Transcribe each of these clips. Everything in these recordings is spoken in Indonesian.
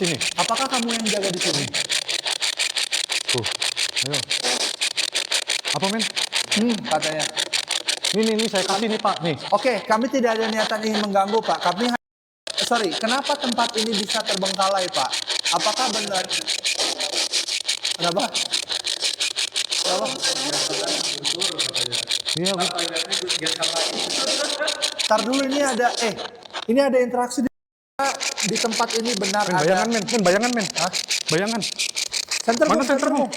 kasih nih. Apakah kamu yang jaga di sini? Tuh, ayo. Apa men? Katanya. Ini saya kasih nih Pak, nih. Oke, kami tidak ada niatan ingin mengganggu Pak. Kenapa tempat ini bisa terbengkalai Pak? Apakah benar? Kenapa? Iya, Bu. Ntar dulu ini ada interaksi di tempat ini benar Men, ada. bayangan men. Hah? Bayangan. Sentermu.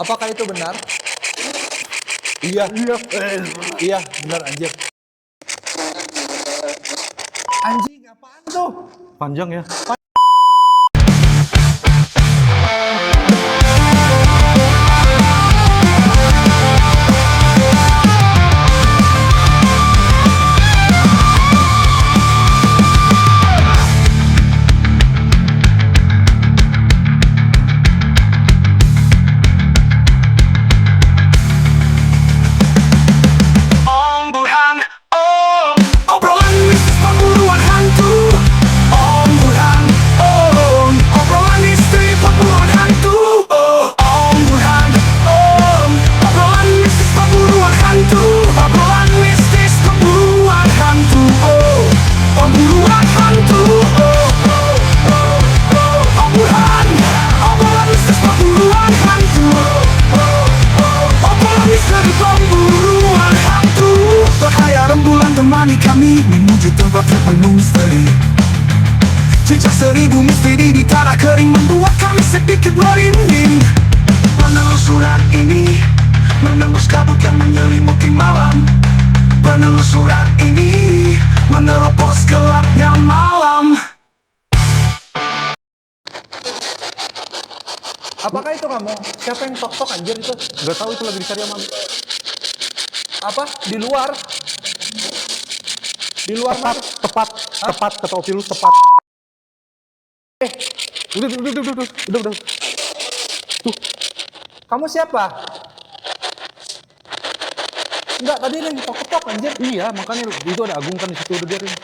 Apakah itu benar? Iya. Iya, benar anjir. Anjing, apaan tuh? Panjang ya. Temani kami menuju tempat penuh misteri. Jejak 1000 misteri di tanah kering membuat kami sedikit merinding. Penelusuran ini menembus kabut yang menyelimuti malam. Penelusuran ini menerobos gelapnya malam. Apakah itu kamu? Siapa yang tok-tok anjir itu? Gak tahu itu lagi dicari sama. Apa? Di luar? Di luar mana? Tepat kata Opilus tepat. Udah. Tuh. Kamu siapa? Enggak, tadi yang tok-tok anjir. Iya, makanya itu ada Agung kan di situ, udah biarin.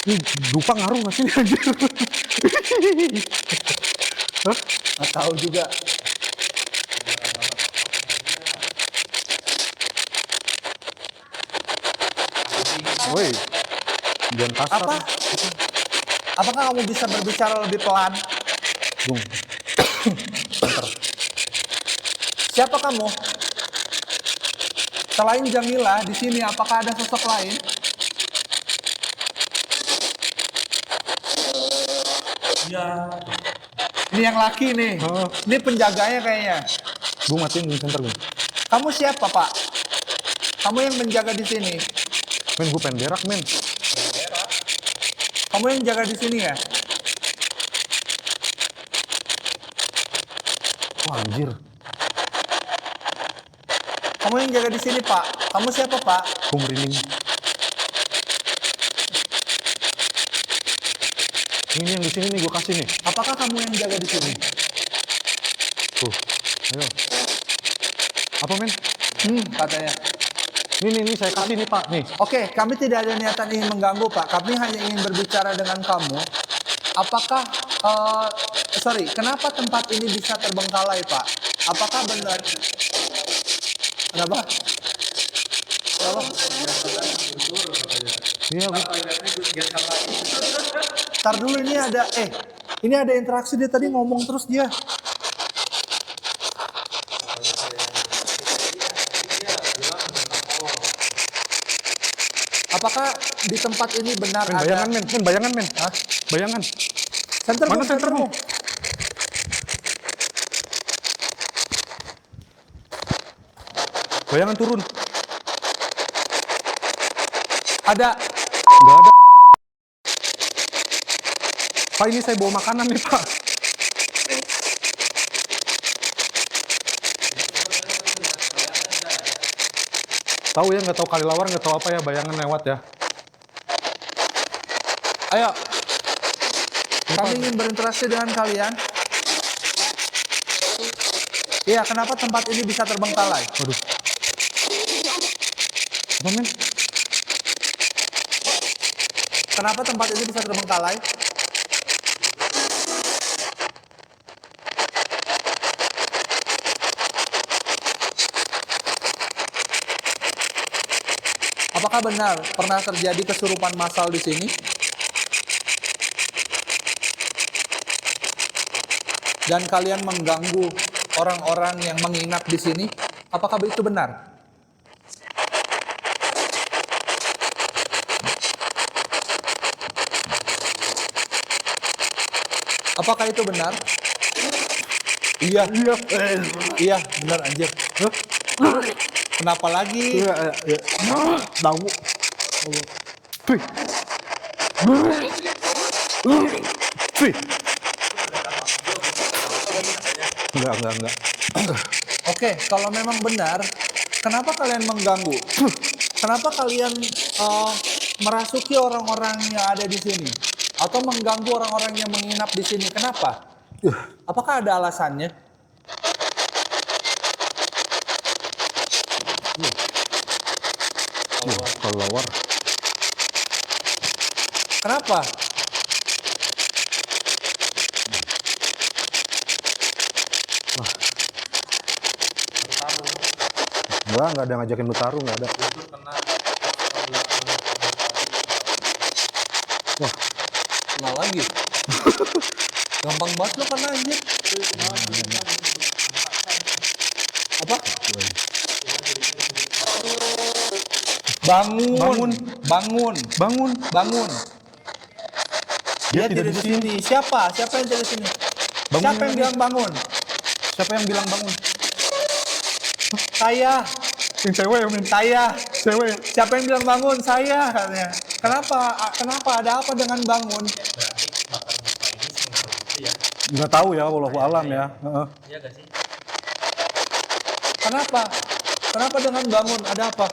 Ini dupa ngaruh nggak sih nih anjir? Hah? Nggak tahu juga. Woi, jangan kasar. Apa? Apakah kamu bisa berbicara lebih pelan? Bung. Bentar. Siapa kamu? Selain Jamila, di sini apakah ada sosok lain? Iya. Ini yang laki nih. Ini penjaganya kayaknya. Bung, matiin di center, Bung. Kamu siapa, Pak? Kamu yang menjaga di sini. Men, gue pengen berak, men. Kamu yang jaga di sini ya? Wah, anjir. Kamu yang jaga di sini, Pak. Kamu siapa, Pak? Gue merinding. Ini yang di sini nih gue kasih nih. Apakah kamu yang jaga di sini? Tuh, ayo. Apa men? Katanya. Ini saya kasih nih Pak, nih. Oke, kami tidak ada niatan ingin mengganggu Pak. Kami hanya ingin berbicara dengan kamu. Apakah, kenapa tempat ini bisa terbengkalai Pak? Apakah benar? Kenapa? Iya, Bu. Ntar dulu ini ada interaksi, dia tadi ngomong terus dia. Apakah di tempat ini benar ada? Bayangan men. Hah? Bayangan. Sentermu. Bayangan turun. Ada. Nggak ada. Pak, ini saya bawa makanan nih Pak. Tahu ya, nggak tahu kali lawar, nggak tahu apa ya, bayangan lewat ya. Ayo. Kami ingin berinteraksi dengan kalian. Iya, kenapa tempat ini bisa terbengkalai? Waduh. Apa men? Kenapa tempat ini bisa terbengkalai? Apakah benar pernah terjadi kesurupan massal di sini? Dan kalian mengganggu orang-orang yang menginap di sini? Apakah itu benar? Apakah itu benar? Iya. Iya, benar anjir. Kenapa lagi? Tahu. Wih. Wih. Enggak. Oke, kalau memang benar, kenapa kalian mengganggu? Kenapa kalian merasuki orang-orang yang ada di sini? Atau mengganggu orang-orang yang menginap di sini? Kenapa? Apakah ada alasannya? Kelawar. Kenapa? Enggak ada yang ngajakin bertarung, enggak ada. Wah, Kenal lagi. Gampang banget lo kena anjir. Apa? Bangun. Dia tidak di sini. Siapa yang tidak di sini? Bangun Siapa yang lagi. bilang bangun? Siapa yang bilang bangun? Saya. Yang cewek yang minta. Saya. Cewek. Siapa yang bilang bangun? Saya katanya. Kenapa? Ada apa dengan bangun? Nggak tahu ya, wallahu alam ya. Heeh. Kenapa dengan bangun? Ada apa?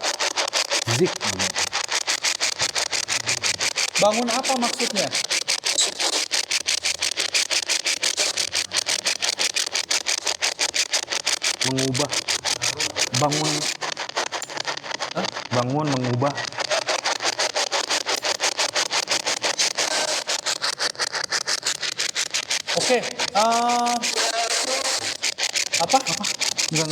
Zik. Bangun apa maksudnya? Mengubah. Bangun. Bangun mengubah. Oke. Apa? Enggak.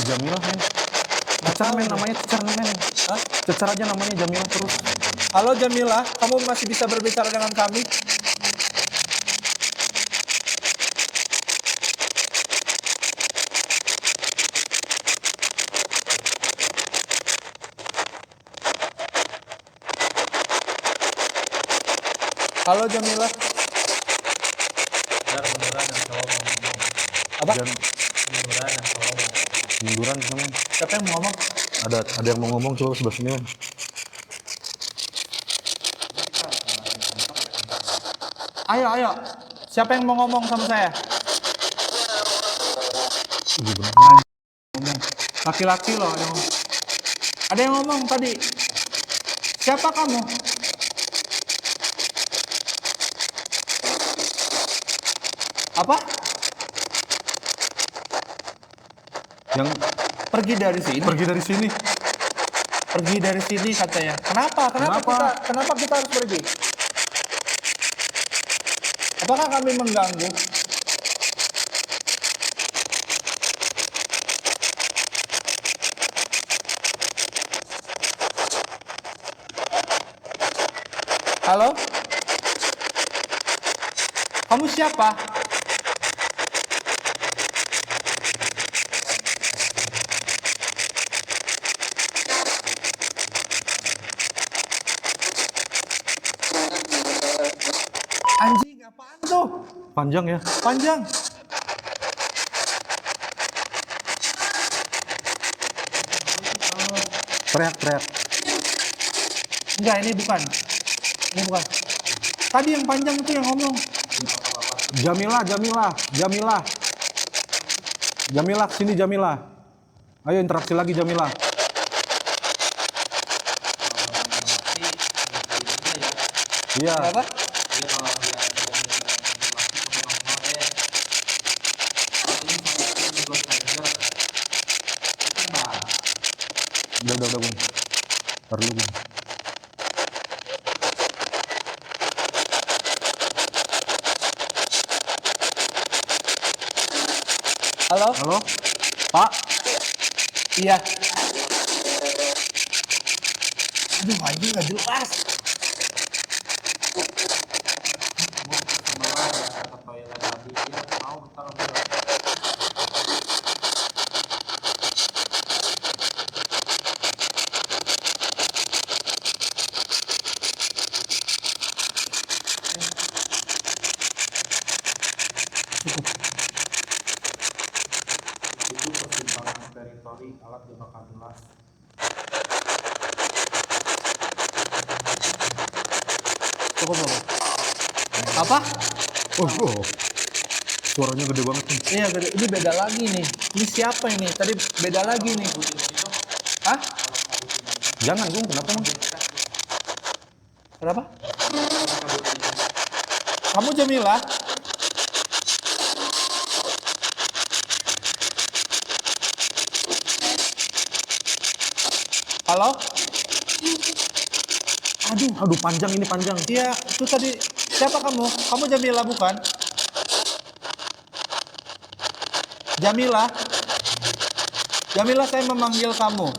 Jamilah men. Cecar men namanya, cecar men. Hah? Cecar aja namanya Jamilah terus. Halo Jamila, kamu masih bisa berbicara dengan kami? Halo Jamila. Apa? Munduran men. Siapa yang mau ngomong? Ada yang mau ngomong, coba sebelah sini men. Ayo. Siapa yang mau ngomong sama saya? Laki-laki loh yang ngomong. Ada yang ngomong tadi. Siapa kamu? Apa? Yang Pergi dari sini. pergi dari sini. Pergi dari sini katanya. Kenapa kita harus pergi? Apakah kami mengganggu? Halo? Kamu siapa? Anjing, apaan tuh? Panjang ya. Panjang. Teriak. Enggak, ini bukan. Ini bukan. Tadi yang panjang itu yang ngomong. Jamilah, sini Jamilah. Ayo interaksi lagi Jamilah. Iya. Apa? Udah, Gung. Ntar dulu, Gung. Halo? Halo? Pak? Iya. Aduh, anjing nggak jelas. Itu persimpangan teritori alat jangka 14. Cukup. Apa? Oh. Suaranya gede banget nih. Iya, ini beda lagi nih. Ini siapa ini? Tadi beda lagi nih. Hah? Jangan, Gung. Kenapa, Gung? Kenapa? Kamu Jamila? Halo? Aduh, panjang ini, panjang. Iya, itu tadi siapa kamu? Kamu Jamila bukan? Jamila? Jamila, saya memanggil kamu.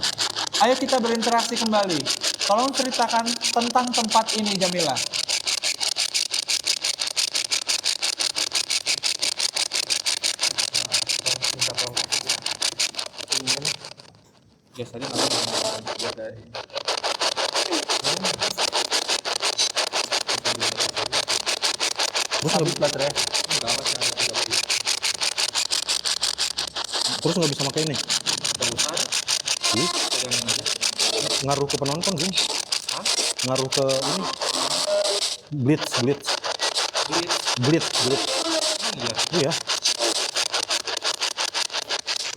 Ayo kita berinteraksi kembali. Tolong ceritakan tentang tempat ini, Jamila. Biasanya habis baterai. Terus nggak bisa pakai ini? Ih, ngaruh ke penonton, Gung. Ngaruh ke ini. Blitz. Iya.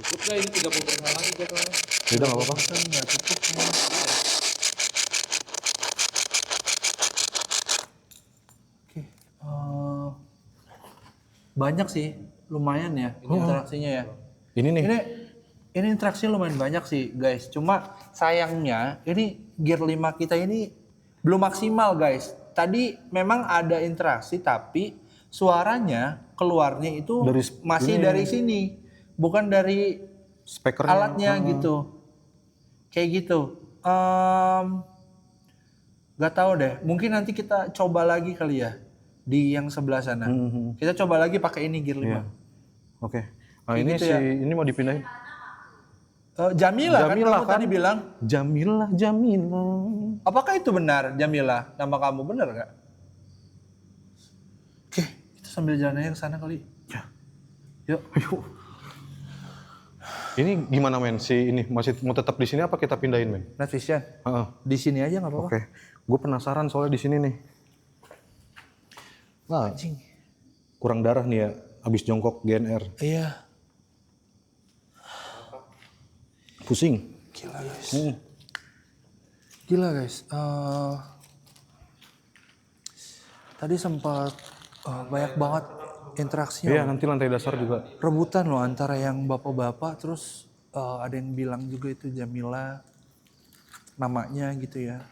Cukup nggak ini 30% lagi jadwalnya? Udah nggak apa-apa. Nggak cukup. Oke. Banyak sih, lumayan ya ini interaksinya ya. Ini nih. Ini interaksi lumayan banyak sih guys. Cuma sayangnya ini gear 5 kita ini belum maksimal guys. Tadi memang ada interaksi tapi suaranya keluarnya itu masih ini. dari sini, bukan dari Speakernya. alatnya gitu. Kayak gitu. Gak tahu deh. Mungkin nanti kita coba lagi kali ya di yang sebelah sana. Kita coba lagi pakai ini gear 5. Iya. Oke. Nah, Kayak ini gitu si ya. ini mau dipindahin. Jamila kan kamu tadi bilang. Jamila. Apakah itu benar Jamila? Nama kamu benar gak? Oke, kita sambil jalan aja ke sana kali. Ya. Yuk. Ayo. Ini gimana men? Si ini masih mau tetap di sini apa kita pindahin men? Night Vision. Heeh. Di sini aja nggak apa-apa. Oke. Gue penasaran soalnya di sini nih. Nah, Anjing. kurang darah nih ya. Abis jongkok GNR. Iya. Pusing. Gila guys. Gila guys. Tadi sempat banyak banget interaksinya. Iya, nanti lantai dasar juga. Rebutan loh antara yang bapak-bapak terus ada yang bilang juga itu Jamila namanya gitu ya.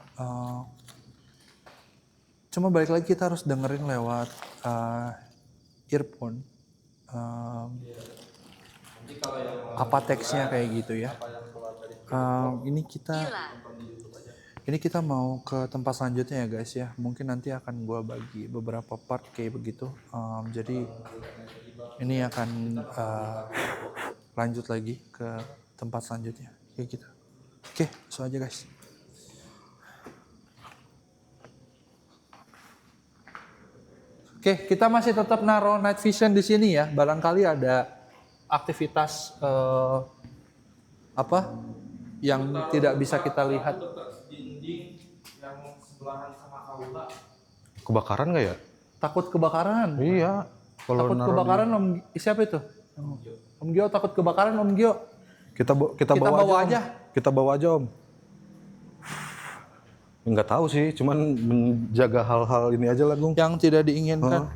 Cuma balik lagi kita harus dengerin lewat earphone. Apa teksnya kayak gitu ya. Ini kita mau ke tempat selanjutnya ya guys ya. Mungkin nanti akan gue bagi beberapa part kayak begitu. Jadi ini akan lanjut lagi ke tempat selanjutnya kayak gitu. Oke, so aja guys. Oke, kita masih tetap naruh night vision di sini ya. Barangkali ada aktivitas apa yang tidak bisa kita lihat. Kebakaran nggak ya? Takut kebakaran. Iya. Kalau Takut naruh kebakaran Om siapa itu? Om Gio takut kebakaran Om Gio. kita bawa aja. aja. Om. Kita bawa aja Om. Nggak tahu sih, cuman menjaga hal-hal ini aja lah Gung. Yang tidak diinginkan.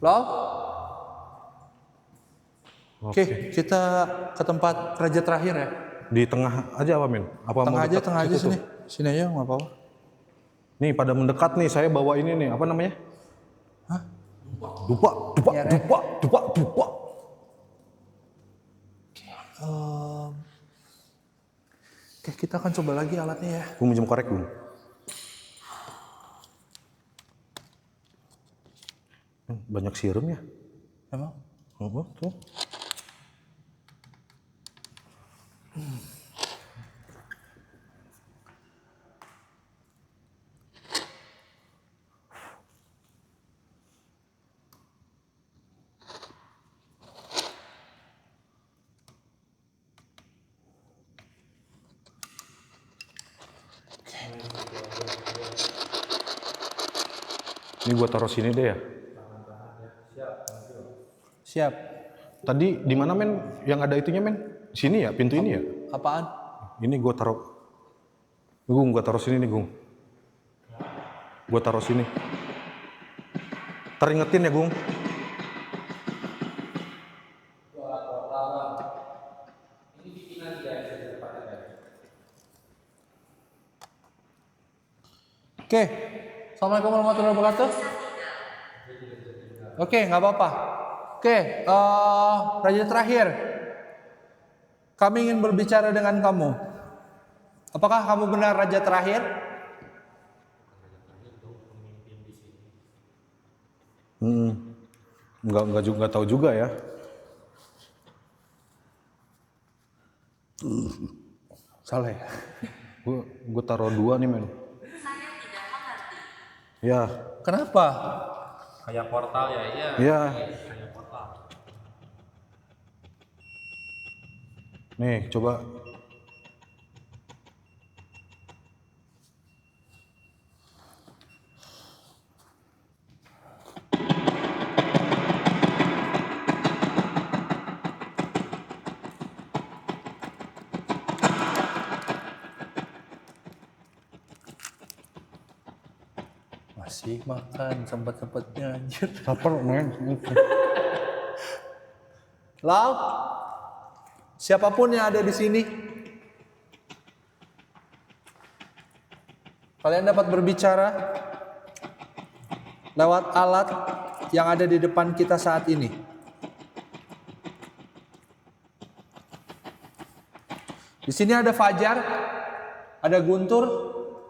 Loh? Oke, kita ke tempat raja terakhir ya. Di tengah aja apa men? Apa mau dekat Tengah aja situ sini. tuh? Sini aja nggak apa-apa. Nih pada mendekat nih, saya bawa ini nih, apa namanya? Hah? Dupa, dupa, Ya, Rek. dupa, dupa, dupa. Oke, kita akan coba lagi alatnya ya. Gue minjem korek gue. Banyak sirum ya? Emang? Tuh. Ini gua taruh sini deh ya. Siap. Tadi di mana men? Yang ada itunya men? Sini ya, pintu ini ya. Apaan? Ini gua taruh. Gung, gua taruh sini nih Gung. Gua taruh sini. Teringetin ya Gung. Oke. Assalamualaikum warahmatullahi wabarakatuh. Oke, nggak apa-apa. Oke, raja terakhir. Kami ingin berbicara dengan kamu. Apakah kamu benar raja terakhir? Nggak tahu juga ya. Salah ya. Gua taruh 2 nih men. Ya, Kenapa? Kayak portal ya, iya. ya. Kayak portal. Nih, coba. Masih makan sempat-sempatnya anjir. Lapar men. Lau, siapapun yang ada di sini, kalian dapat berbicara lewat alat yang ada di depan kita saat ini. Di sini ada Fajar, ada Guntur,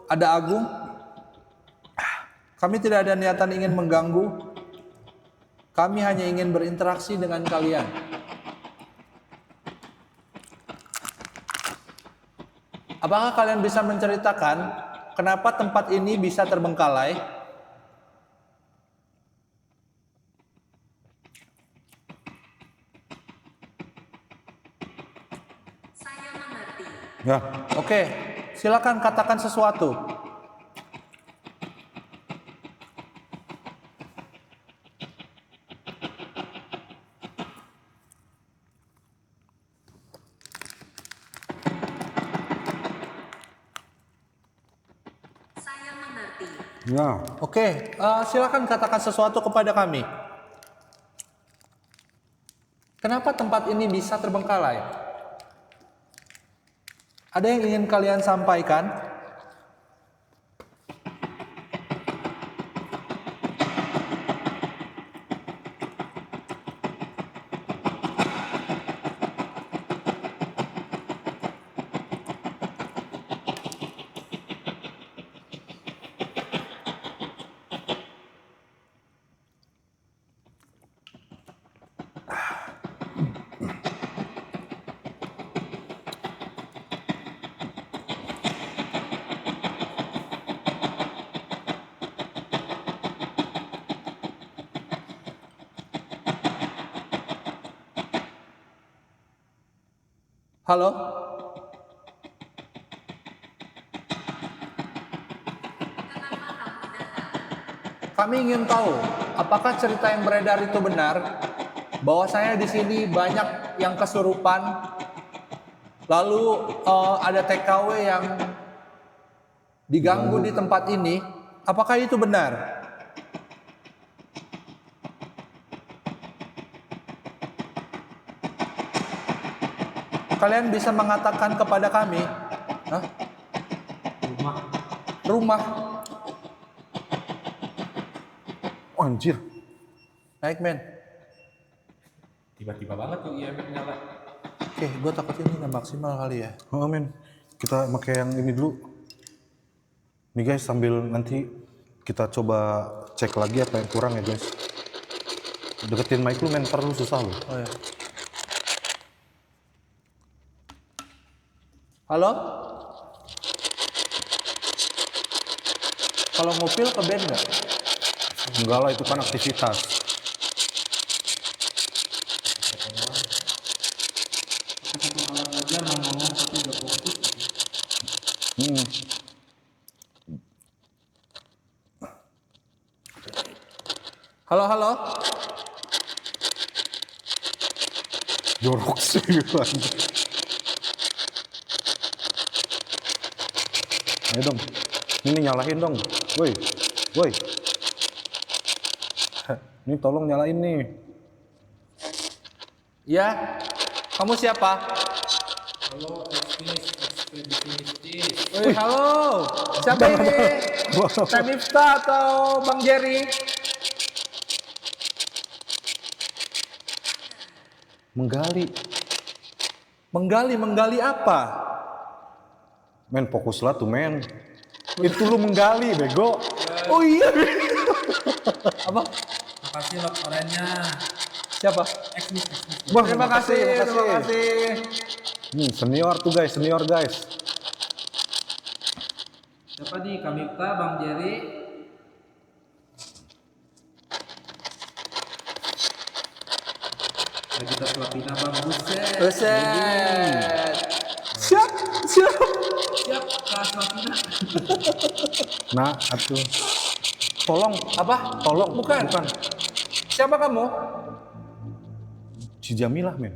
ada Agung. Kami tidak ada niatan ingin mengganggu. Kami hanya ingin berinteraksi dengan kalian. Apakah kalian bisa menceritakan kenapa tempat ini bisa terbengkalai? Saya mengerti. Ya, Oke, silakan katakan sesuatu. Saya mengerti. ya. Oke, silakan katakan sesuatu kepada kami. Kenapa tempat ini bisa terbengkalai? Ada yang ingin kalian sampaikan? Halo? Kami ingin tahu, apakah cerita yang beredar itu benar? Bahwa saya di sini banyak yang kesurupan, lalu ada TKW yang diganggu di tempat ini. Apakah itu benar? Kalian bisa mengatakan kepada kami, hah? Rumah. Oh, anjir. Naik men. Tiba-tiba banget tuh IMF nyala. Oke, gue takut ini nggak maksimal kali ya. Oh men, kita pakai yang ini dulu. Nih guys, sambil nanti kita coba cek lagi apa yang kurang ya guys. Deketin mic lu men, ntar lu susah lu. Oh ya. Halo? Kalau ngupil ke band nggak? Enggak lah, itu kan aktivitas. Hmm. Halo, halo? Jorok sih gitu. Ayo dong, ini nyalain dong. Woi, woi. Ini tolong nyalain nih. Ya, kamu siapa? Halo, ekspedisi mistis. Woi, halo. Siapa ini? Saya Miftah atau Bang Jerry? Menggali apa? Men, fokuslah tuh men. Itu lu menggali, bego. Oh iya. Apa? Makasih loh orangnya. Siapa? Ekmis. Bang, Terima kasih. Senior tuh guys, senior guys. Siapa nih? Kamipta, Bang Jerry. Kita Selapina Bang Buset. Buset. Siap. Siap, Kak Selapina. Nah, atuh. Tolong, Apa? tolong. Bukan. Siapa kamu? Si Jamilah men.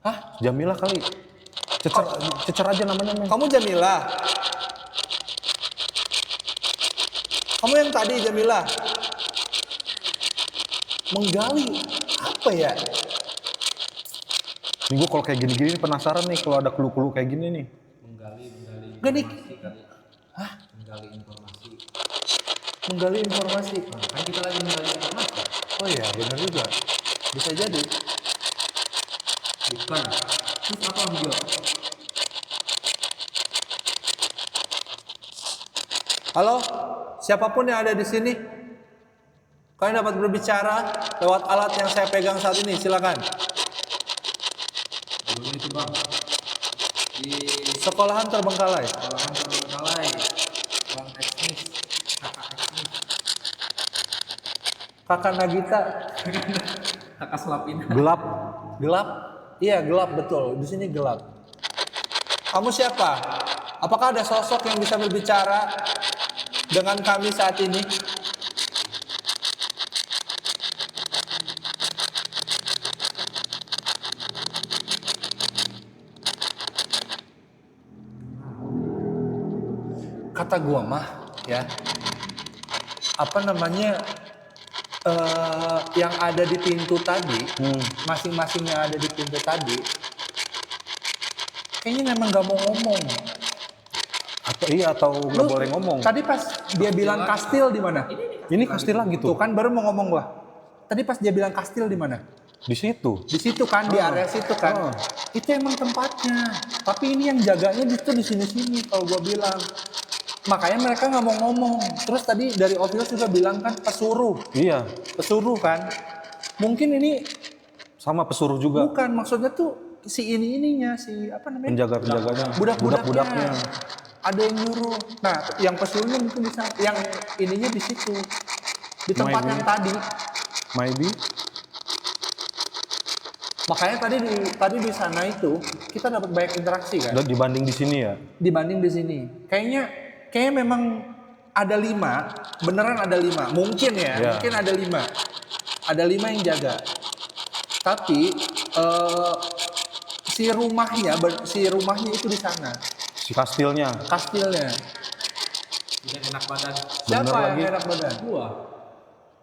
Hah? Jamilah kali. Cecer aja namanya men. Kamu Jamila? Kamu yang tadi Jamila? Menggali apa ya? Nih gue kalau kayak gini-gini penasaran nih kalau ada clue-clue kayak gini nih. Menggali Gini. informasi kali. Hah? Menggali informasi. Menggali informasi. Nah, kan kita lagi menggali informasi. Oh iya, benar juga. Bisa jadi. Bukan. Terus apa Bang Jo? Halo, siapapun yang ada di sini, kalian dapat berbicara lewat alat yang saya pegang saat ini. Silakan. Dulu itu Bang. Di Sekolahan Terbengkalai. sekolahan Terbengkalai. Bang Ekmis. Kakak Ekmis. Kakak Nagita. Kakak Selapina. Gelap. Gelap? Iya, gelap betul. Di sini gelap. Kamu siapa? Apakah ada sosok yang bisa berbicara dengan kami saat ini? Kata gua mah, ya. Apa namanya? Yang ada di pintu tadi, masing-masing yang ada di pintu tadi, kayaknya memang gak mau ngomong. Atau nggak Lu boleh ngomong. Tadi pas dia bilang kastil di mana? Ini kastil lagi Tuh tuh. kan baru mau ngomong gua. Tadi pas dia bilang kastil di mana? Di situ. Di situ kan, di area situ kan. Itu emang tempatnya. Tapi ini yang jaganya itu di sini-sini kalau gua bilang. Makanya mereka nggak mau ngomong. Terus tadi dari official juga bilang kan pesuruh. Iya. Pesuruh kan. Mungkin ini Sama pesuruh juga. bukan, maksudnya tuh si ininya si apa namanya? Penjaga-penjaganya. Budak-budaknya. Ada yang nyuruh. Nah, yang pesuruhnya mungkin di sana. Yang ininya di situ. Di tempat Maybe. yang tadi. Maybe. Makanya tadi di sana itu kita dapat banyak interaksi kan. Dan dibanding di sini ya. Dibanding di sini. Kayaknya memang ada 5, beneran ada 5. Mungkin ya, Iya. mungkin ada 5. Ada 5 yang jaga. Tapi si rumahnya itu di sana. Si kastilnya. Kastilnya. Tidak enak badan. Siapa yang lagi. enak badan? Gua.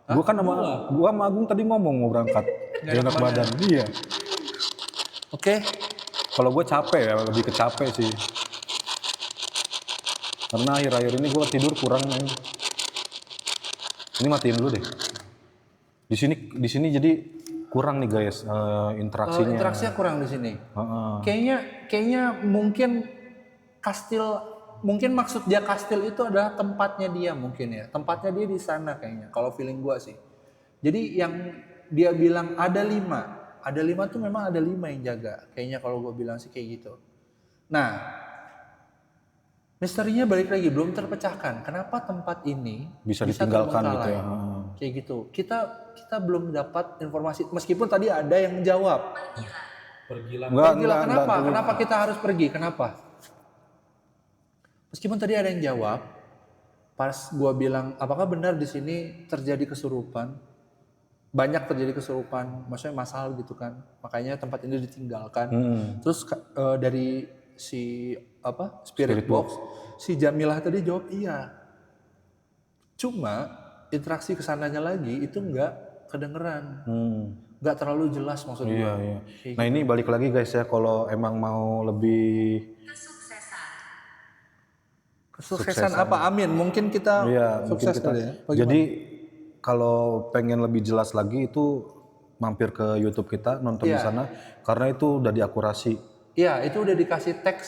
Gua kan sama Agung tadi ngomong mau berangkat. Nggak enak Enak badan. Iya. Oke. Kalau gue capek ya, lebih ke capek sih. Karena akhir-akhir ini gue tidur kurang, men. Ini matiin dulu deh. Di sini jadi kurang nih guys interaksinya. Interaksinya kurang di sini. Heeh. Kayaknya mungkin mungkin maksud dia kastil itu adalah tempatnya dia mungkin ya. Tempatnya dia di sana kayaknya. Kalau feeling gua sih. Jadi yang dia bilang ada 5 tuh memang ada 5 yang jaga. Kayaknya kalau gua bilang sih kayak gitu. Nah, misterinya balik lagi belum terpecahkan. Kenapa tempat ini Bisa ditinggalkan gitu terbengkalai? ya. Heeh. Kayak gitu. Kita belum dapat informasi. Meskipun tadi ada yang menjawab. Pergilah. Pergilah, kenapa kita harus pergi? Kenapa? Meskipun tadi ada yang jawab, pas gua bilang, apakah benar di sini terjadi kesurupan? Banyak terjadi kesurupan, maksudnya masal gitu kan. Makanya tempat ini ditinggalkan. Terus dari si Spirit Box, si Jamilah tadi jawab iya. Cuma interaksi kesananya lagi itu nggak kedengeran, nggak terlalu jelas maksud Iya, gua. iya. Nah ini balik lagi guys ya, kalau emang mau lebih Kesuksesan apa? Amin. Mungkin kita mungkin sukses kita. kali ya. Jadi kalau pengen lebih jelas lagi itu mampir ke YouTube kita, nonton di sana karena itu udah diakurasi. Iya, itu udah dikasih teks,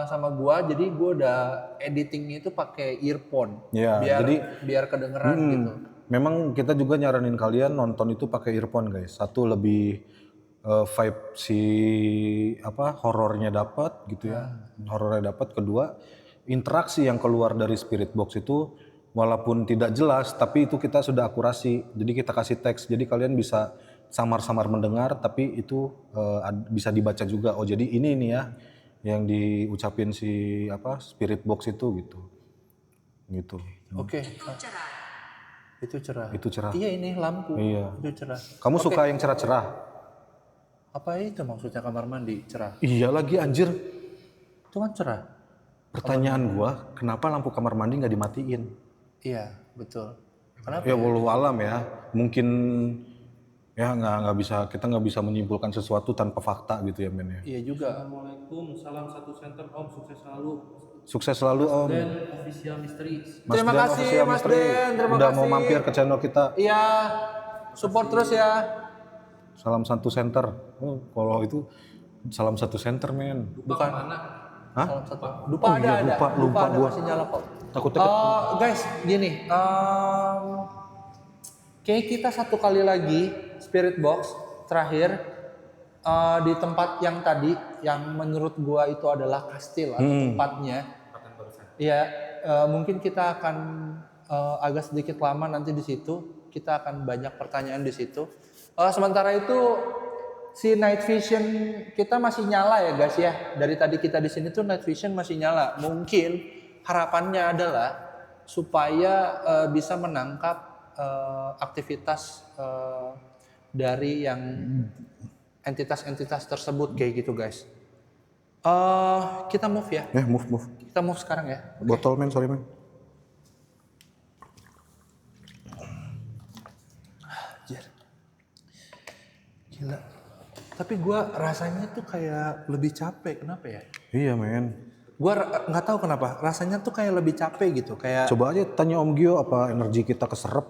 sama gua. Jadi gua udah editingnya itu pakai earphone. Iya, biar kedengeran gitu. Memang kita juga nyaranin kalian nonton itu pakai earphone guys. Satu lebih vibe si horornya dapat gitu ya. Horornya dapat. Kedua, interaksi yang keluar dari Spirit Box itu walaupun tidak jelas tapi itu kita sudah akurasi. Jadi kita kasih teks. Jadi kalian bisa samar-samar mendengar tapi itu bisa dibaca juga. Oh jadi ini nih ya yang diucapin si Spirit Box itu gitu. Gitu. Oke. Itu cerah. Itu cerah. Iya, ini lampu. Iya. Itu cerah. Kamu suka yang cerah-cerah? Apa itu maksudnya kamar mandi cerah? Iya lagi anjir. Itu kan cerah. Pertanyaan gua, kenapa lampu kamar mandi nggak dimatiin? Iya, betul. Kenapa? Ya wallahu alam ya. Mungkin ya kita nggak bisa menyimpulkan sesuatu tanpa fakta gitu ya men ya. Iya juga. Assalamualaikum, salam satu center Om, sukses selalu. Sukses selalu Om. Dan official misteri. Mas Terima Den, kasih, Official Mas Misteri. Den. Terima Udah kasih. mau mampir ke channel kita. Iya. Support terus ya. Salam satu center. Oh, kalau itu salam satu center men. Bukan. Hah? Salam satu. Lupa Oh ada, iya, ada. lupa ada gua. masih nyala kok. Takutnya Guys, gini. Kayak kita satu kali lagi Spirit Box terakhir di tempat yang tadi, yang menurut gua itu adalah kastil atau tempatnya. Iya, mungkin kita akan agak sedikit lama nanti di situ. Kita akan banyak pertanyaan di situ. Sementara itu si night vision kita masih nyala ya guys ya. Dari tadi kita di sini tuh night vision masih nyala. Mungkin harapannya adalah supaya bisa menangkap aktivitas dari yang entitas-entitas tersebut kayak gitu guys. Kita move ya. Move. Kita move sekarang ya. Botol men, sorry men. Gila. Tapi gue rasanya tuh kayak lebih capek. Kenapa ya? Iya men. Gue nggak tahu kenapa. Rasanya tuh kayak lebih capek gitu. Kayak Coba aja tanya Om Gio apa energi kita keserap.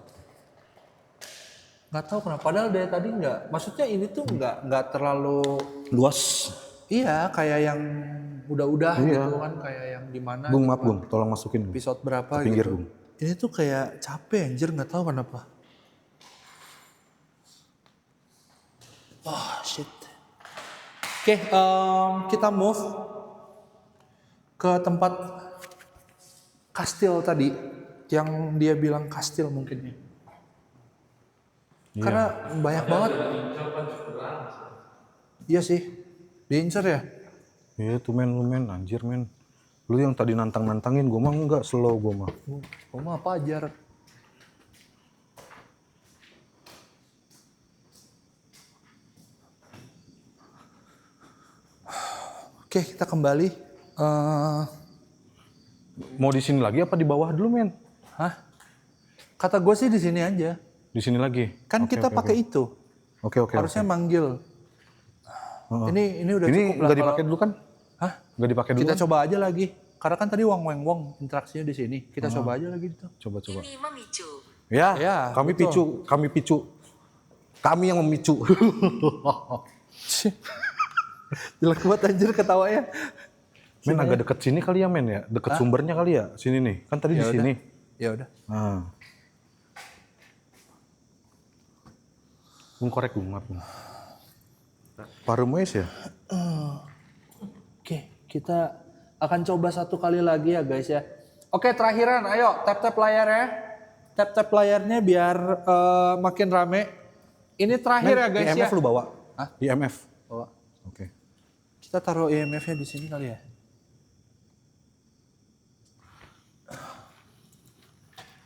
nggak tahu kenapa. Padahal dari tadi nggak. Maksudnya ini tuh nggak terlalu. Luas. Iya, kayak yang udah-udah Iya. gitu kan. Kayak yang di mana? Bung, maaf Bung, tolong masukin. Bung. Episode berapa Ke pinggir, gitu. Bung. Ini tuh kayak capek anjir. Nggak tahu kenapa. Oh shit. Oke, kita move ke tempat kastil tadi, yang dia bilang kastil mungkin ya. Karena banyak banget. Iya sih, diincer ya. Iya tuh men, lu men, anjir men. Lu yang tadi nantang-nantangin, gue mah enggak, slow gue mah. Gua mah apa ajar. Oke, kita kembali. Mau di sini lagi apa di bawah dulu men? Hah? Kata gue sih di sini aja. Di sini lagi? Kan Oke, kita oke, pakai oke. itu. Oke. Harusnya manggil. Ini udah Ini cukup lah. nggak dipakai dulu kan? Hah? Nggak dipakai dulu Kita kan? coba aja lagi. Karena kan tadi wong interaksinya di sini. Kita coba aja lagi gitu. Coba. Ini memicu. Ya, Ya, kami betul. picu. Kami yang memicu. Jelek banget anjir ketawanya. Men agak deket sini kali ya men ya, deket sumbernya kali ya, sini nih. Kan tadi di sini. Ya udah. Nah. Korek ngap. Paru moes ya? Oke, kita akan coba satu kali lagi ya guys ya. Oke, terakhiran, ayo tap-tap layarnya. Tap-tap layarnya biar makin rame. Ini terakhir ya guys ya. IMF lu bawa? Hah? IMF? Bawa. Oke. Kita taruh IMF-nya di sini kali ya.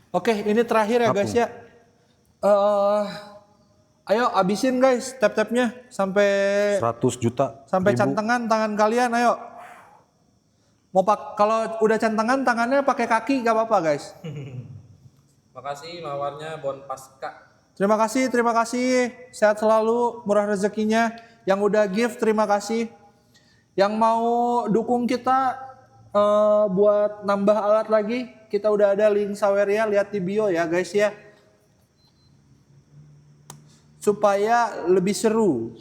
Oke, ini terakhir ya guys ya. Ayo abisin guys tap-tapnya sampai 100 juta. sampai ribu. cantengan tangan kalian, ayo. Kalau udah cantengan tangannya pakai kaki gak apa-apa guys. Makasih mawarnya Bon Pasca. Terima kasih. Sehat selalu, murah rezekinya. Yang udah gift terima kasih. Yang mau dukung kita buat nambah alat lagi, kita udah ada link Saweria, lihat di bio ya guys ya. Supaya lebih seru.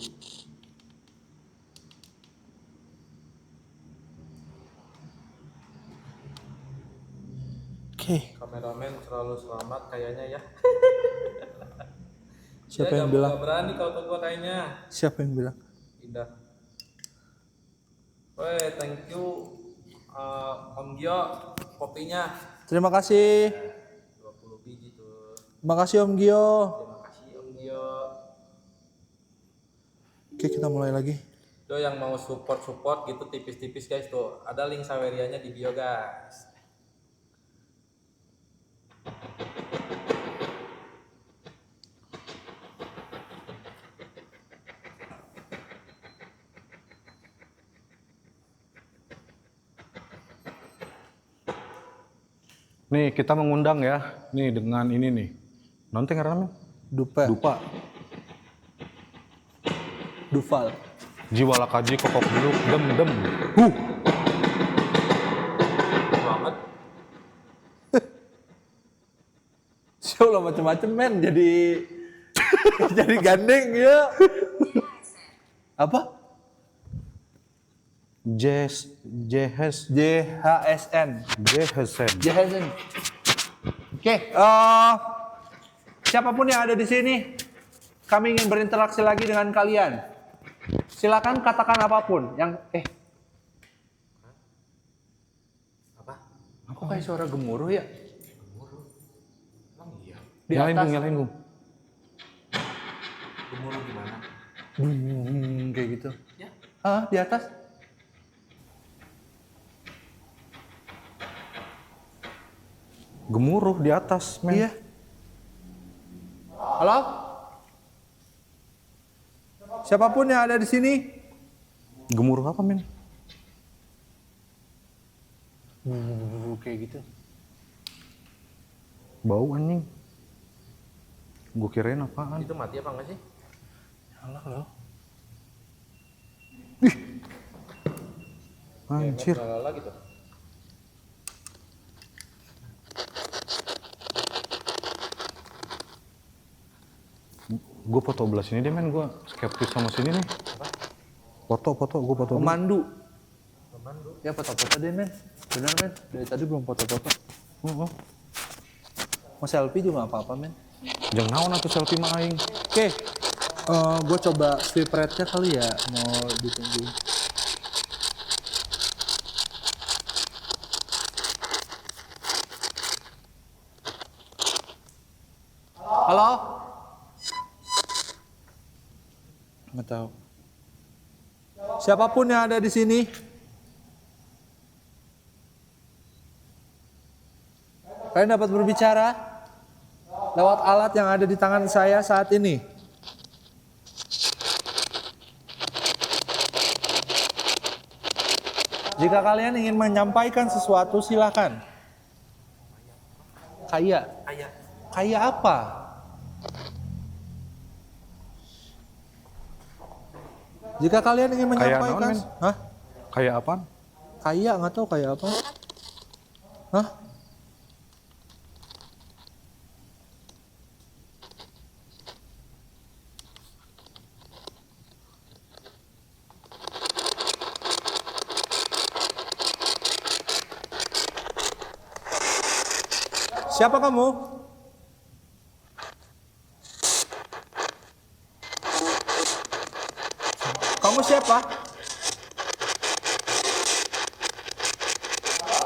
Oke, Kameramen selalu selamat kayaknya ya. siapa Ya, yang gak bilang? berani kalau ke gua kayaknya. Siapa yang bilang? Indah. Weh, thank you Om Gio kopinya Terima kasih. 20 biji tuh. Terima kasih Om Gio. Terima kasih Om Gio. Oke, kita mulai lagi. Tuh yang mau support gitu tipis-tipis guys tuh. Ada link Sawerianya di bio guys. Nih kita mengundang ya, nih dengan ini nih. Nanti karena Dupa. Duval. jiwa lakaji kokok dulu dem. Banget. Siapa macem-macem men jadi jadi gandeng ya. Apa? JHSN. JHSN. Oke, siapapun yang ada di sini, kami ingin berinteraksi lagi dengan kalian. Silakan katakan apapun yang Apa? Aku kayak suara gemuruh ya? Emang iya. Di atas. Nyalain Gung. Gemuruh gimana? Kayak gitu. Ya. Di atas. Gemuruh di atas, men. Iya. Halo? Siapapun yang ada di sini, Gemuruh apa, men? kayak gitu. Bau anjing. Gue kirain apaan. Itu mati apa enggak sih? Nyala loh. Anjir. Lala gitu. Gue foto belah sini deh, men. Gue skeptis sama sini nih. Foto, gue foto dulu. Pemandu. Pemandu. Ya foto-foto deh men. Bener men. Dari tadi belum foto-foto. Mau selfie juga gak apa-apa men. Jangan naon atuh selfie mah aing. Oke. Gue coba swipe rate-nya kali ya. Mau ditungguin. Halo? Nggak tahu. Siapapun yang ada di sini, kalian dapat berbicara lewat alat yang ada di tangan saya saat ini. Jika kalian ingin menyampaikan sesuatu, silakan. Kayak apa? Jika kalian ingin Kayak menyampaikan, naon, hah? Kayak apaan? Kayak nggak tahu kayak apa? Hah? Siapa kamu? Kamu siapa?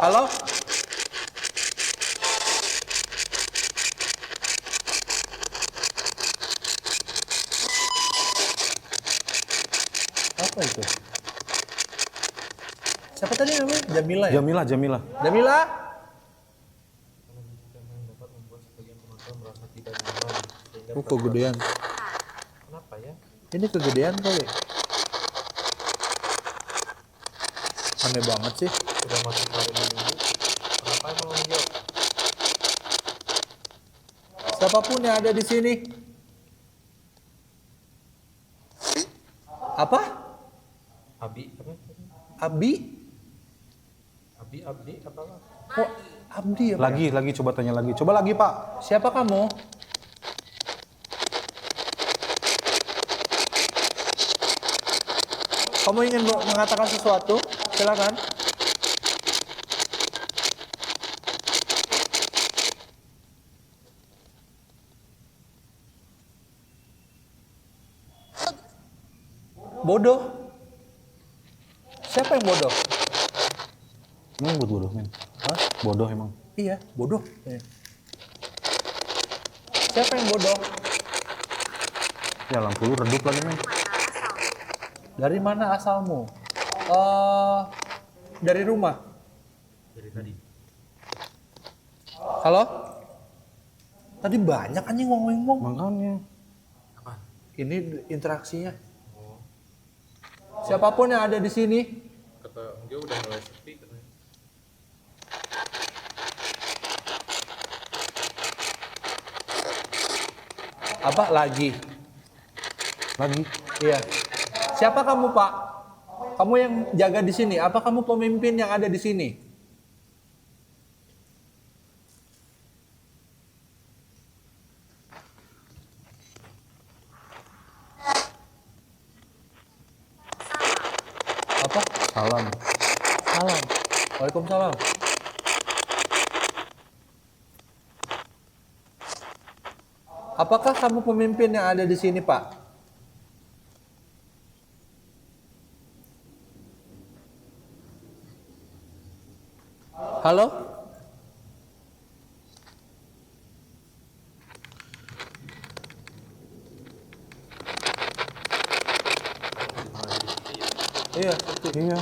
Halo? Apa itu? Siapa tadi namanya? Jamila ya? Jamila, Jamila. Jamila? dapat membuat sebagian penonton merasa tidak nyaman sehingga Oh, kegedean. kenapa ya? Ini kegedean kali. Aneh banget sih. Sudah masuk hari Minggu, kenapa emang menjawab? Siapapun yang ada di sini. Apa? Abi apa? Abi? Abdi apa? Oh, Abdi ya, Pak? Lagi coba tanya lagi. Coba lagi, Pak. Siapa kamu? Kamu ingin mengatakan sesuatu? Silakan. Bodoh. Siapa yang bodoh? Emang bodoh, men. Hah? Bodoh emang. Iya, bodoh. Siapa yang bodoh? Ya lampu lu redup lagi, men. Dari mana asalmu? Dari rumah. Dari tadi. Halo? Tadi banyak anjing ngomong-ngomong. Makanya. Apa? Ini interaksinya. Siapapun yang ada di sini, Kata dia udah mulai sepi katanya. apa lagi? Lagi. Iya. Siapa kamu, Pak? Kamu yang jaga di sini. Apa kamu pemimpin yang ada di sini? Apa? Salam. Salam. Waalaikumsalam. Apakah kamu pemimpin yang ada di sini, Pak? Halo? Iya, Iya.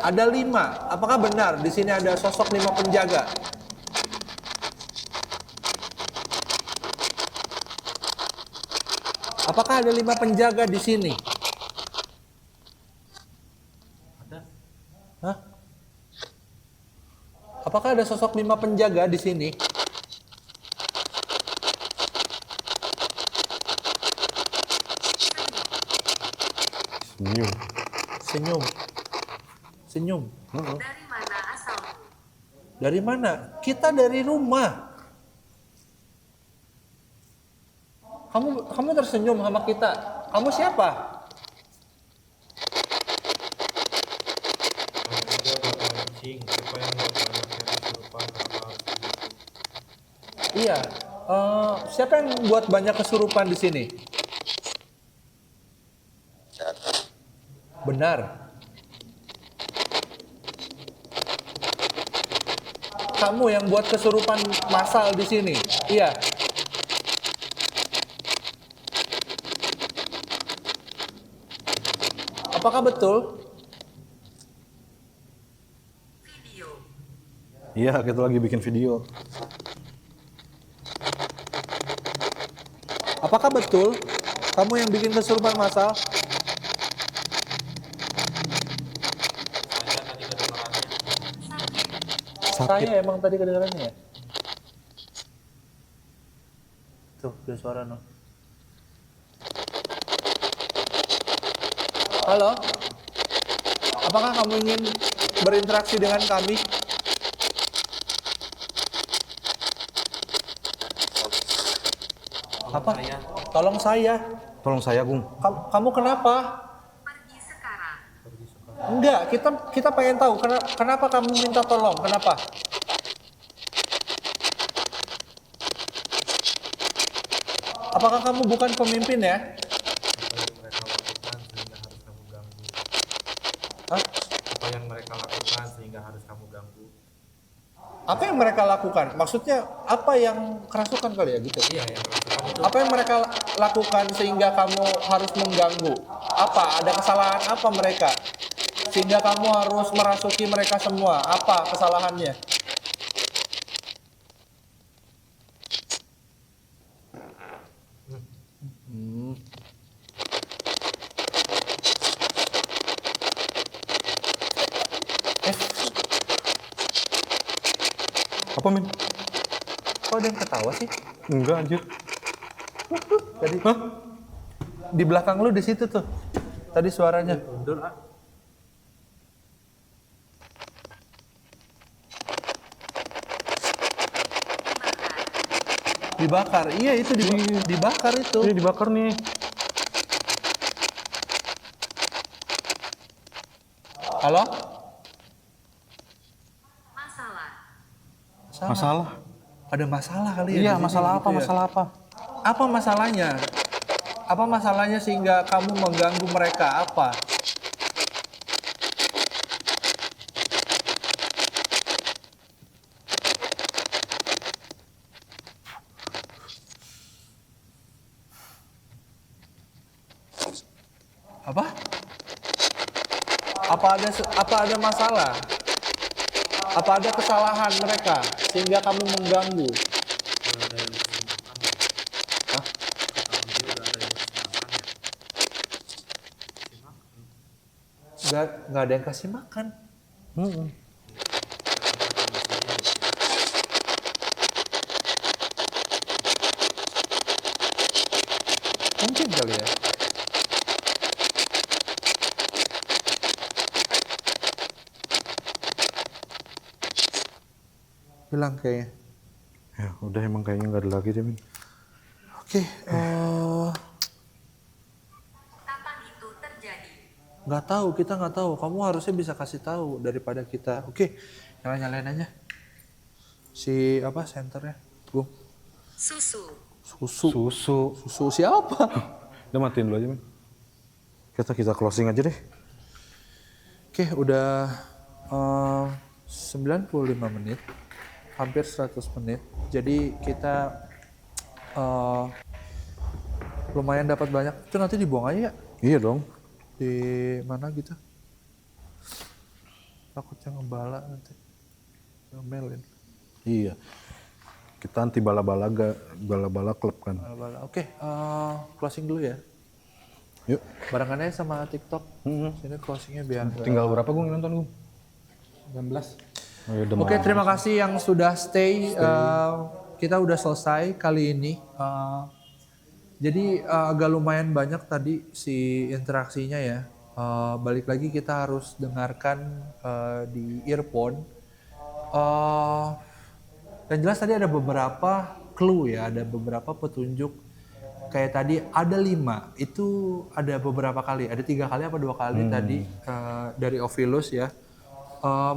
ada 5. Apakah benar di sini ada sosok 5 penjaga? Apakah ada 5 penjaga di sini? Ada. Hah? Apakah ada sosok 5 penjaga di sini? Senyum. Senyum. Senyum. Dari mana asalmu? Dari mana? Kita dari rumah. Kamu tersenyum sama kita. Kamu siapa? Dia buat mancing supaya nggak banyak yang kesurupan apa gitu. Iya. Siapa yang buat banyak kesurupan di sini? Benar. Kamu yang buat kesurupan massal di sini. Iya. Apakah betul? Video. Iya, kita lagi bikin video. Apakah betul kamu yang bikin kesurupan massal? Saya tadi kedengarannya Saya emang tadi kedengarannya ya? Tuh, ada suara no. Halo? Apakah kamu ingin berinteraksi dengan kami? Apa? Tolong saya. Tolong saya, Gung. Kamu kenapa? Pergi sekarang. Enggak, kita pengen tahu kenapa kamu minta tolong? Kenapa? Apakah kamu bukan pemimpin ya? Hah? Apa yang mereka lakukan sehingga harus kamu ganggu? Apa yang mereka lakukan? Maksudnya apa yang kerasukan kali ya gitu? Iya, yang lakukan itu Apa yang mereka lakukan sehingga kamu harus mengganggu? Apa? Ada kesalahan apa mereka? Sehingga kamu harus merasuki mereka semua. Apa kesalahannya? Apa, Min? Kok ada yang ketawa sih? Enggak, anjir. Tadi di belakang lu di situ tuh. Tadi suaranya. mundur ah. Dibakar. Iya itu dibakar itu. Ini dibakar nih. Halo? Masalah. Masalah. Ada masalah kali ya? Iya, di sini masalah gitu apa? ya. Masalah apa? Apa masalahnya? Apa masalahnya sehingga kamu mengganggu mereka? Apa? Apa? Apa ada masalah? Apa ada kesalahan mereka sehingga kamu mengganggu? Hah? Nggak ada yang kasih makan. Mungkin kali ya. Hilang kayaknya. Ya, udah emang kayaknya nggak ada lagi deh, Min. Oke, Kapan itu terjadi? nggak tahu, kita nggak tahu. Kamu harusnya bisa kasih tahu daripada kita. Oke, nyalain aja. Si apa senternya? Bung. Susu. Susu. Susu. Susu siapa? Udah matiin dulu aja, Min. Kita closing aja deh. Oke, udah 95 menit. Hampir 100 menit. Jadi kita lumayan dapat banyak. Itu nanti dibuang aja ya? Iya dong. Di mana gitu? Takutnya ngebala nanti. Ngomelin. Iya. Kita anti bala-bala klub kan. Bala-bala. Oke, closing dulu ya. Yuk. Barengannya sama TikTok. Sini closingnya biar. Tinggal berapa Gung yang nonton, Gung? 19. Oh, ya udah Oke, terima kasih yang sudah stay. Kita udah selesai kali ini. Jadi agak lumayan banyak tadi si interaksinya ya. Balik lagi kita harus dengarkan di earphone. Dan jelas tadi ada beberapa clue ya, ada beberapa petunjuk. Kayak tadi ada 5, itu ada beberapa kali, ada 3 kali apa 2 kali tadi dari Ovilus ya.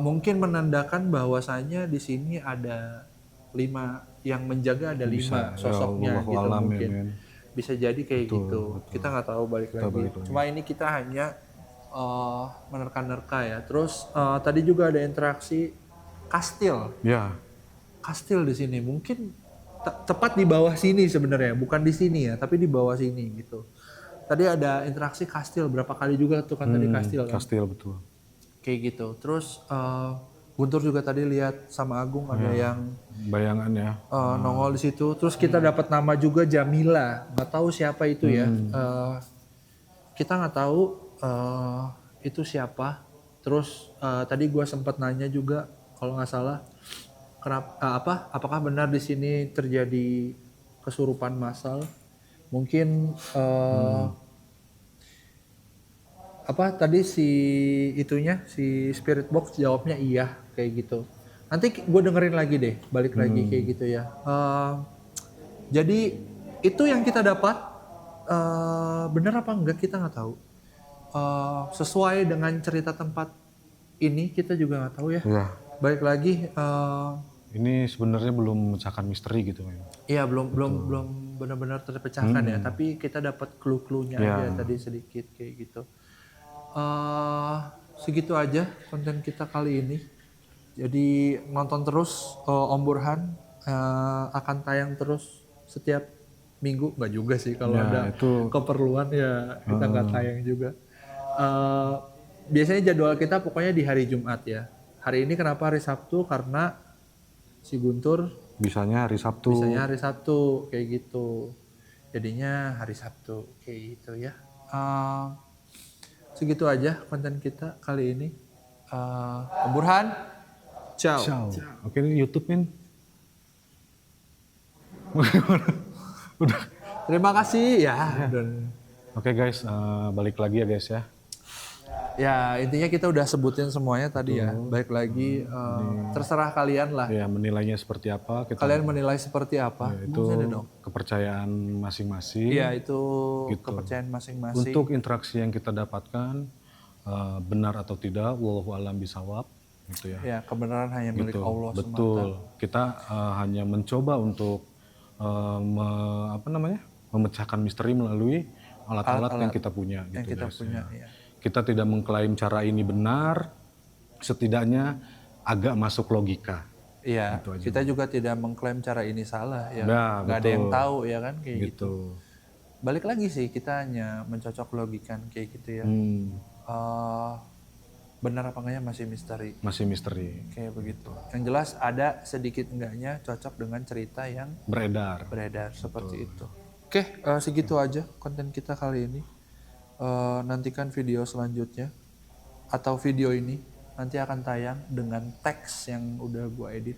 Mungkin menandakan bahwasanya di sini ada 5 yang menjaga, ada 5 sosoknya ya, gitu alam, mungkin. ya, men. Bisa jadi kayak gitu. Kita nggak tahu balik lagi. Cuma ini kita hanya menerka-nerka ya. Terus tadi juga ada interaksi kastil. Ya. Kastil di sini mungkin tepat di bawah sini sebenarnya, bukan di sini ya, tapi di bawah sini gitu. Tadi ada interaksi kastil berapa kali juga tuh kan tadi kastil kan. Kastil betul. Kayak gitu. Terus Guntur juga tadi lihat sama Agung ada yang Bayangan ya. nongol di situ. Terus kita dapat nama juga Jamila. Nggak tahu siapa itu ya. Kita nggak tahu itu siapa. Terus tadi gue sempat nanya juga kalau nggak salah. Apakah benar di sini terjadi kesurupan massal? Mungkin tadi si spirit box jawabnya iya kayak gitu. Nanti gue dengerin lagi deh, balik lagi kayak gitu ya. Jadi itu yang kita dapat, benar apa enggak kita nggak tahu. Sesuai dengan cerita tempat ini kita juga nggak tahu ya. Iya. Balik lagi, Ini sebenarnya belum memecahkan misteri gitu memang. iya belum benar-benar terpecahkan ya. Tapi kita dapat clue-cluenya aja tadi sedikit kayak gitu. Segitu aja konten kita kali ini. Jadi nonton terus Om Burhan, akan tayang terus setiap minggu, nggak juga sih kalau Ya, ada itu. keperluan ya kita nggak tayang juga. Biasanya jadwal kita pokoknya di hari Jumat ya. Hari ini kenapa hari Sabtu? Karena si Guntur Bisanya hari Sabtu. bisanya hari Sabtu kayak gitu. Jadinya hari Sabtu kayak gitu ya. Segitu aja konten kita kali ini. Om Burhan, ciao. Ciao. Oke, ini YouTube Min. Udah. Terima kasih ya. Oke guys, balik lagi ya guys ya. Ya intinya kita udah sebutin semuanya tadi ya. Baik lagi, terserah kalian lah. Ya, menilainya seperti apa? Kalian menilai seperti apa? Itu Maksudnya dong. kepercayaan masing-masing. Iya itu Gitu. kepercayaan masing-masing. Untuk interaksi yang kita dapatkan, benar atau tidak, wallahu alam bisawab, gitu ya. Ya kebenaran hanya milik Gitu. Allah Betul. semata. Kita hanya mencoba untuk memecahkan misteri melalui alat-alat yang kita punya. Yang Gitu, kita guys, punya. ya. Ya. Kita tidak mengklaim cara ini benar, setidaknya agak masuk logika. Iya, Gitu aja. kita juga tidak mengklaim cara ini salah ya. Nah, Nggak ada yang betul. tahu ya kan kayak gitu. Gitu. Balik lagi sih kita hanya mencocok logikan kayak gitu ya. Benar apa enggaknya masih misteri Masih misteri. kayak begitu. Yang jelas ada sedikit enggaknya cocok dengan cerita yang Beredar. beredar seperti itu. Oke, segitu aja konten kita kali ini. Nantikan video selanjutnya atau video ini nanti akan tayang dengan teks yang udah gua edit,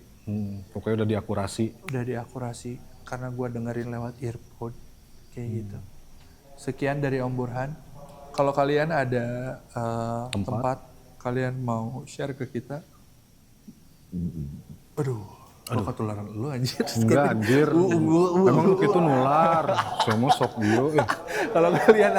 Pokoknya udah diakurasi. udah diakurasi karena gua dengerin lewat earphone kayak gitu. Sekian dari Om Burhan. Kalau kalian ada tempat kalian mau share ke kita, aduh, gua ketularan lu anjir. Enggak anjir. Emang lu itu nular. Saya mau sok dia. Kalau kalian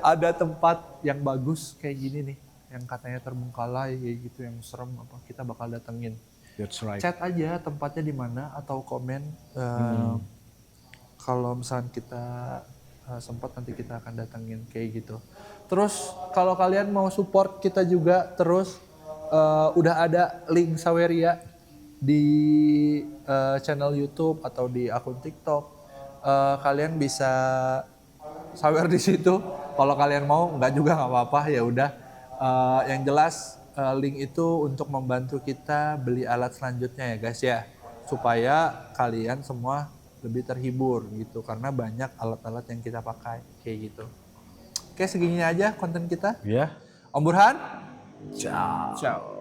ada tempat yang bagus kayak gini nih, yang katanya terbengkalai kayak gitu, yang serem apa, kita bakal datengin. That's right. Chat aja tempatnya di mana atau komen. Kalau misalnya kita sempat nanti kita akan datengin kayak gitu. Terus kalau kalian mau support kita juga terus, udah ada link Saweria di channel YouTube atau di akun TikTok. Kalian bisa sawer di situ. Kalau kalian mau, nggak juga nggak apa-apa ya udah. Yang jelas link itu untuk membantu kita beli alat selanjutnya ya guys ya, supaya kalian semua lebih terhibur gitu karena banyak alat-alat yang kita pakai kayak gitu. Oke, segini aja konten kita. Ya. Om Burhan, ciao.